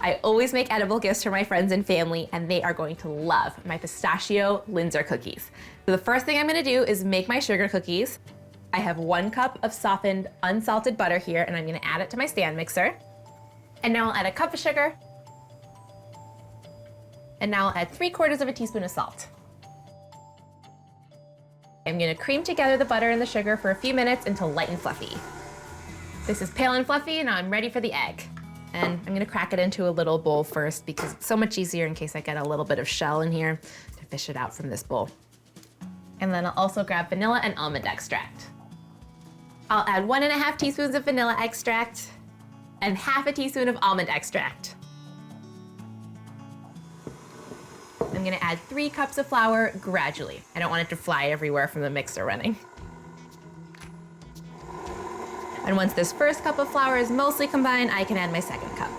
I always make edible gifts for my friends and family, and they are going to love my Pistachio Linzer cookies. So the first thing I'm gonna do is make my sugar cookies. I have 1 cup of softened, unsalted butter here, and I'm gonna add it to my stand mixer. And now I'll add a cup of sugar. And now I'll add 3/4 of a teaspoon of salt. I'm gonna cream together the butter and the sugar for a few minutes until light and fluffy. This is pale and fluffy, and now I'm ready for the egg. And I'm gonna crack it into a little bowl first because it's so much easier in case I get a little bit of shell in here to fish it out from this bowl. And then I'll also grab vanilla and almond extract. I'll add 1½ teaspoons of vanilla extract and ½ teaspoon of almond extract. I'm gonna add 3 cups of flour gradually. I don't want it to fly everywhere from the mixer running. And once this first cup of flour is mostly combined, I can add my second cup.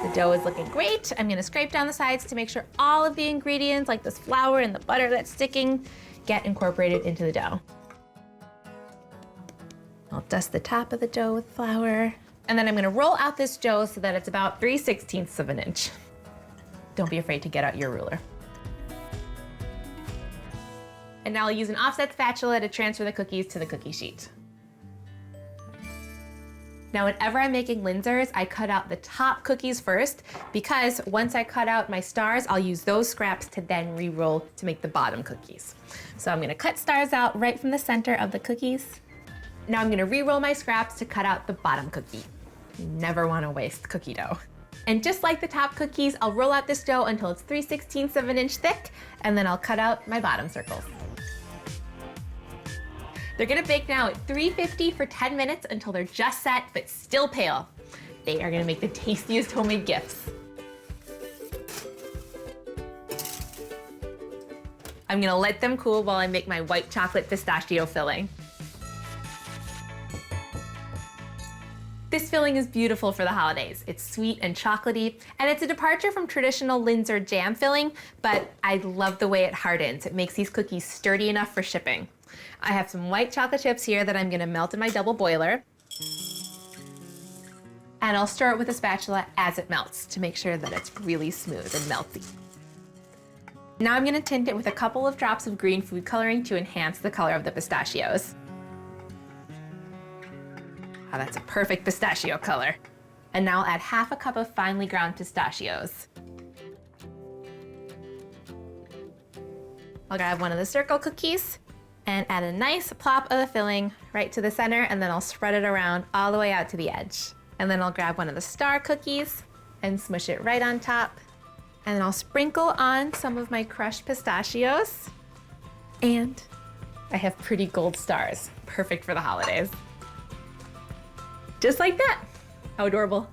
The dough is looking great. I'm gonna scrape down the sides to make sure all of the ingredients, like this flour and the butter that's sticking, get incorporated into the dough. I'll dust the top of the dough with flour. And then I'm gonna roll out this dough so that it's about 3/16 of an inch. Don't be afraid to get out your ruler. And now I'll use an offset spatula to transfer the cookies to the cookie sheet. Now, whenever I'm making Linzers, I cut out the top cookies first because once I cut out my stars, I'll use those scraps to then re-roll to make the bottom cookies. So I'm gonna cut stars out right from the center of the cookies. Now I'm gonna re-roll my scraps to cut out the bottom cookie. You never wanna waste cookie dough. And just like the top cookies, I'll roll out this dough until it's 3/16 of an inch thick, and then I'll cut out my bottom circles. They're gonna bake now at 350 for 10 minutes until they're just set, but still pale. They are gonna make the tastiest homemade gifts. I'm gonna let them cool while I make my white chocolate pistachio filling. This filling is beautiful for the holidays. It's sweet and chocolatey, and it's a departure from traditional Linzer jam filling, but I love the way it hardens. It makes these cookies sturdy enough for shipping. I have some white chocolate chips here that I'm gonna melt in my double boiler. And I'll stir it with a spatula as it melts to make sure that it's really smooth and melty. Now I'm gonna tint it with a couple of drops of green food coloring to enhance the color of the pistachios. Oh, that's a perfect pistachio color. And now I'll add ½ cup of finely ground pistachios. I'll grab one of the circle cookies and add a nice plop of the filling right to the center, and then I'll spread it around all the way out to the edge. And then I'll grab one of the star cookies and smush it right on top. And then I'll sprinkle on some of my crushed pistachios. And I have pretty gold stars, perfect for the holidays. Just like that. How adorable.